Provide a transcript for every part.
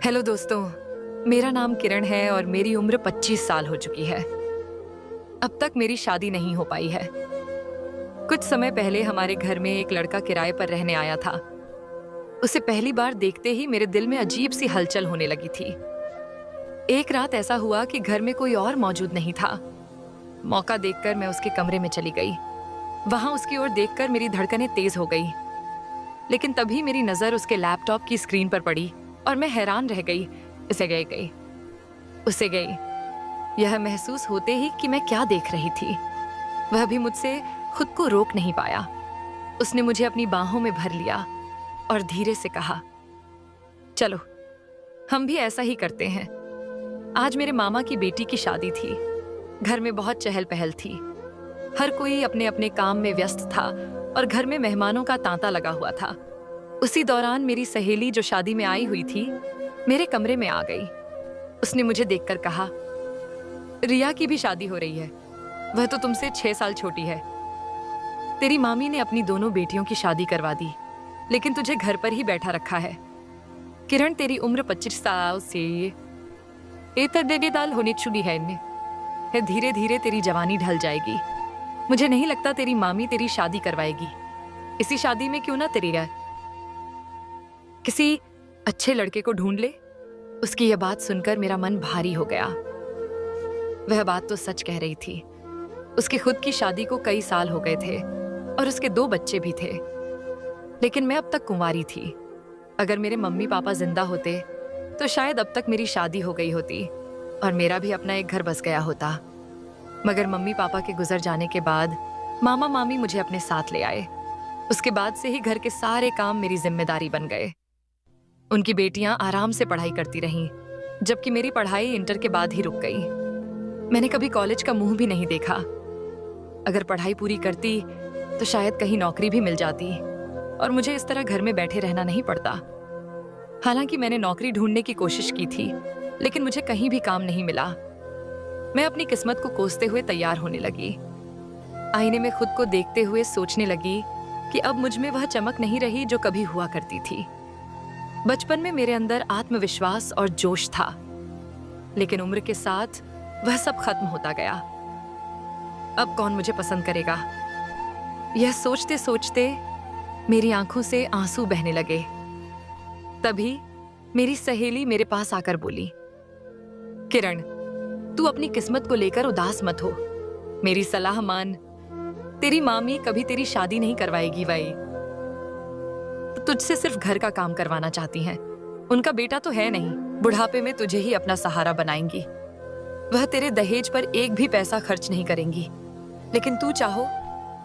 Hello दोस्तों, मेरा नाम किरण है और मेरी उम्र 25 साल हो चुकी है। अब तक मेरी शादी नहीं हो पाई है। कुछ समय पहले हमारे घर में एक लड़का किराए पर रहने आया था। उसे पहली बार देखते ही मेरे दिल में अजीब सी हलचल होने लगी थी। एक रात ऐसा हुआ कि घर में कोई और मौजूद नहीं था। मौका देखकर मैं उसके कमरे में चली गई। वहां उसकी ओर देखकर मेरी धड़कनें तेज हो गई। लेकिन तभी मेरी नजर उसके लैपटॉप की स्क्रीन पर पड़ी और मैं हैरान रह गई। उसे गई यह महसूस होते ही कि मैं क्या देख रही थी। वह भी मुझसे खुद को रोक नहीं पाया। उसने मुझे अपनी बाहों में भर लिया और धीरे से कहा, चलो हम भी ऐसा ही करते हैं। आज मेरे मामा की बेटी की शादी थी। घर में बहुत चहल पहल थी। हर कोई अपने अपने काम में व्यस्त था और घर में मेहमानों का तांता लगा हुआ था। उसी दौरान मेरी सहेली जो शादी में आई हुई थी मेरे कमरे में आ गई। उसने मुझे देखकर कहा, रिया की भी शादी हो रही है। वह तो तुमसे 6 साल छोटी है। तेरी मामी ने अपनी दोनों बेटियों की शादी करवा दी, लेकिन तुझे घर पर ही बैठा रखा है। किरण, तेरी उम्र 25 साल से दाल होने चुकी है इनमें। धीरे धीरे तेरी जवानी ढल जाएगी। मुझे नहीं लगता तेरी मामी तेरी शादी करवाएगी। इसी शादी में क्यों ना तेरी राय किसी अच्छे लड़के को ढूंढ ले। उसकी यह बात सुनकर मेरा मन भारी हो गया। वह बात तो सच कह रही थी। उसकी खुद की शादी को कई साल हो गए थे और उसके 2 बच्चे भी थे, लेकिन मैं अब तक कुंवारी थी। अगर मेरे मम्मी पापा जिंदा होते तो शायद अब तक मेरी शादी हो गई होती और मेरा भी अपना एक घर बस गया होता। मगर मम्मी पापा के गुजर जाने के बाद मामा मामी मुझे अपने साथ ले आए। उसके बाद से ही घर के सारे काम मेरी जिम्मेदारी बन गए। उनकी बेटियां आराम से पढ़ाई करती रहीं, जबकि मेरी पढ़ाई इंटर के बाद ही रुक गई। मैंने कभी कॉलेज का मुंह भी नहीं देखा। अगर पढ़ाई पूरी करती तो शायद कहीं नौकरी भी मिल जाती और मुझे इस तरह घर में बैठे रहना नहीं पड़ता। हालांकि मैंने नौकरी ढूंढने की कोशिश की थी, लेकिन मुझे कहीं भी काम नहीं मिला। मैं अपनी किस्मत को कोसते हुए तैयार होने लगी। आईने में खुद को देखते हुए सोचने लगी कि अब मुझ में वह चमक नहीं रही जो कभी हुआ करती थी। बचपन में मेरे अंदर आत्मविश्वास और जोश था, लेकिन उम्र के साथ वह सब खत्म होता गया। अब कौन मुझे पसंद करेगा? यह सोचते सोचते मेरी आंखों से आंसू बहने लगे। तभी मेरी सहेली मेरे पास आकर बोली, किरण, तू अपनी किस्मत को लेकर उदास मत हो। मेरी सलाह मान। तेरी मामी कभी तेरी शादी नहीं करवाएगी। वही तुझसे सिर्फ घर का काम करवाना चाहती हैं। उनका बेटा तो है नहीं। बुढ़ापे में तुझे ही अपना सहारा बनाएंगी। वह तेरे दहेज पर एक भी पैसा खर्च नहीं करेंगी। लेकिन तू चाहो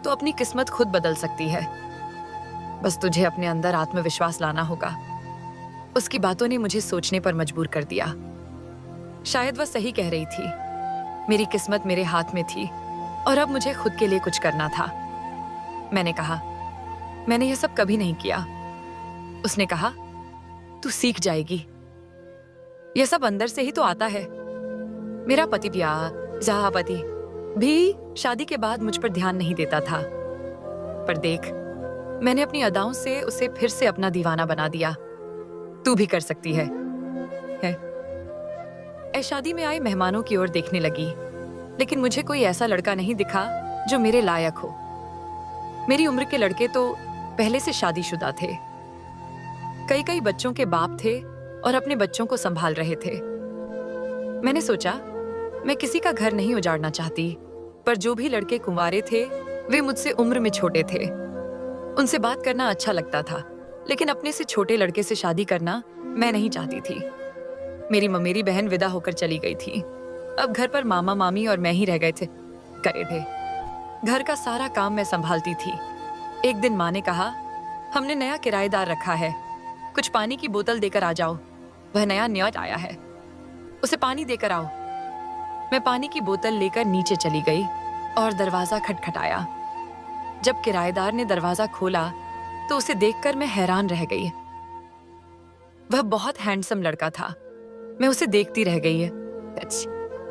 तो अपनी किस्मत खुद बदल सकती है। बस तुझे अपने अंदर आत्मविश्वास लाना होगा। उसकी बातों ने मुझे सोचने पर मजबूर कर दिया। शायद वह सही कह रही थी। मेरी किस्मत मेरे हाथ में थी और अब मुझे खुद के लिए कुछ करना था। मैंने कहा, मैंने यह सब कभी नहीं किया। उसने कहा, तू सीख जाएगी। यह सब अंदर से ही तो आता है। मेरा पति भी शादी के बाद मुझ पर ध्यान नहीं देता था, पर देख, मैंने अपनी अदाओं से उसे फिर से अपना दीवाना बना दिया। तू भी कर सकती है। शादी में आए मेहमानों की ओर देखने लगी, लेकिन मुझे कोई ऐसा लड़का नहीं दिखा जो मेरे लायक हो। मेरी उम्र के लड़के तो पहले से शादीशुदा थे। कई कई बच्चों के बाप थे और अपने बच्चों को संभाल रहे थे। मैंने सोचा, मैं किसी का घर नहीं उजाड़ना चाहती, पर जो भी लड़के कुंवारे थे वे मुझसे उम्र में छोटे थे। उनसे बात करना अच्छा लगता था, लेकिन अपने से छोटे लड़के से शादी करना मैं नहीं चाहती थी। मेरी बहन विदा होकर चली गई थी। अब घर पर मामा मामी और मैं ही रह गए थे। घर का सारा काम मैं संभालती थी। एक दिन माँ ने कहा, हमने नया किराएदार रखा है, कुछ पानी की बोतल देकर आ जाओ। वह नया न्यौट आया है, उसे पानी देकर आओ। मैं पानी की बोतल लेकर नीचे चली गई और दरवाजा खटखटाया। जब किराएदार ने दरवाजा खोला तो उसे देखकर मैं हैरान रह गई। वह बहुत हैंडसम लड़का था। मैं उसे देखती रह गई।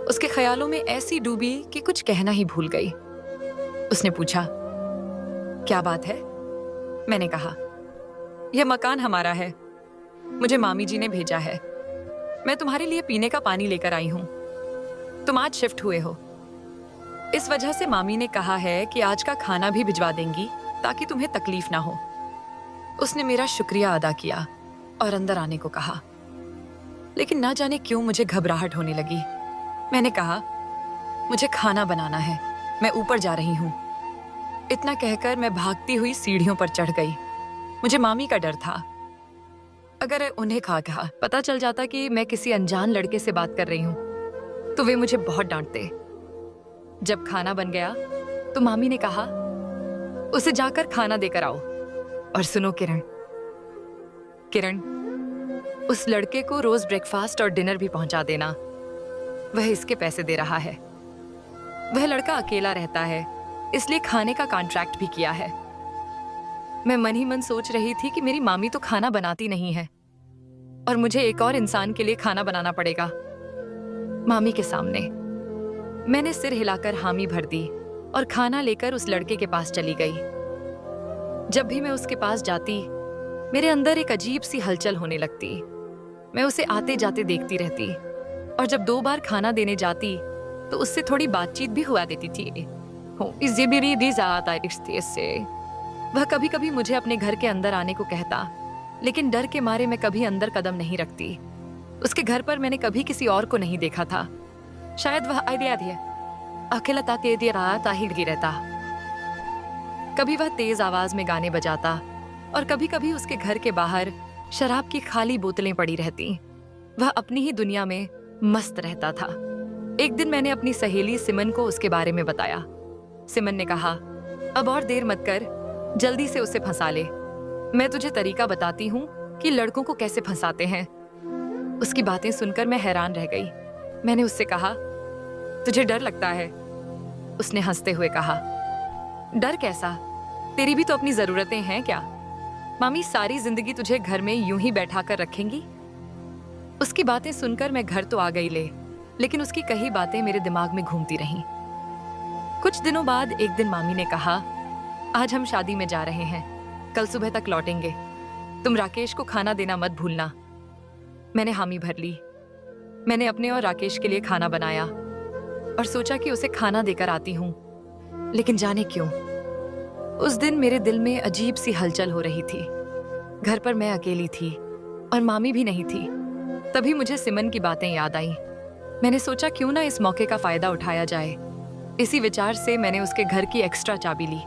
उसके ख्यालों में ऐसी डूबी कि कुछ कहना ही भूल गई। उसने पूछा, क्या बात है? मैंने कहा, यह मकान हमारा है, मुझे मामी जी ने भेजा है। मैं तुम्हारे लिए पीने का पानी लेकर आई हूँ। तुम आज शिफ्ट हुए हो, इस वजह से मामी ने कहा है कि आज का खाना भी भिजवा देंगी ताकि तुम्हें तकलीफ ना हो। उसने मेरा शुक्रिया अदा किया और अंदर आने को कहा, लेकिन ना जाने क्यों मुझे घबराहट होने लगी। मैंने कहा, मुझे खाना बनाना है, मैं ऊपर जा रही हूँ। इतना कहकर मैं भागती हुई सीढ़ियों पर चढ़ गई। मुझे मामी का डर था, अगर उन्हें कहा पता चल जाता कि मैं किसी अनजान लड़के से बात कर रही हूँ तो वे मुझे बहुत डांटते। जब खाना बन गया तो मामी ने कहा, उसे जाकर खाना देकर आओ। और सुनो किरण, उस लड़के को रोज ब्रेकफास्ट और डिनर भी पहुंचा देना। वह इसके पैसे दे रहा है। वह लड़का अकेला रहता है, इसलिए खाने का कॉन्ट्रैक्ट भी किया है। मैं मन ही मन सोच रही थी कि मेरी मामी तो खाना बनाती नहीं है और मुझे एक और इंसान के लिए खाना बनाना पड़ेगा। मामी के सामने मैंने सिर हिलाकर हामी भर दी और खाना लेकर उस लड़के के पास चली गई। जब भी मैं उसके पास जाती, मेरे अंदर एक अजीब सी हलचल होने लगती। मैं उसे आते जाते देखती रहती और जब 2 बार खाना देने जाती तो उससे थोड़ी बातचीत भी हुआ देती थी। वह कभी कभी मुझे अपने घर के अंदर आने को कहता, लेकिन डर के मारे मैं कभी अंदर कदम नहीं रखती। उसके घर पर मैंने कभी किसी और को नहीं देखा था। शायद वह अकेला ही रहता। कभी वह तेज आवाज में गाने बजाता और कभी कभी उसके घर के बाहर शराब की खाली बोतलें पड़ी रहती। वह अपनी ही दुनिया में मस्त रहता था। एक दिन मैंने अपनी सहेली सिमन को उसके बारे में बताया। सिमन ने कहा, अब और देर मत कर, जल्दी से उसे फंसा ले। मैं तुझे तरीका बताती हूँ कि लड़कों को कैसे फंसाते हैं। उसकी बातें सुनकर मैं हैरान रह गई। मैंने उससे कहा, तुझे डर लगता है? उसने हंसते हुए कहा, डर कैसा? तेरी भी तो अपनी जरूरतें हैं क्या? मामी सारी जिंदगी तुझे घर में यूं ही बैठा कर रखेंगी? उसकी बातें सुनकर मैं घर तो आ गई लेकिन उसकी कही बातें मेरे दिमाग में घूमती रहीं। कुछ दिनों बाद एक दिन मामी ने कहा, आज हम शादी में जा रहे हैं, कल सुबह तक लौटेंगे। तुम राकेश को खाना देना मत भूलना। मैंने हामी भर ली। मैंने अपने और राकेश के लिए खाना बनाया और सोचा कि उसे खाना देकर आती हूँ। लेकिन जाने क्यों उस दिन मेरे दिल में अजीब सी हलचल हो रही थी। घर पर मैं अकेली थी और मामी भी नहीं थी। तभी मुझे सिमन की बातें याद आई। मैंने सोचा क्यों ना इस मौके का फायदा उठाया जाए। इसी विचार से मैंने उसके घर की एक्स्ट्रा चाबी ली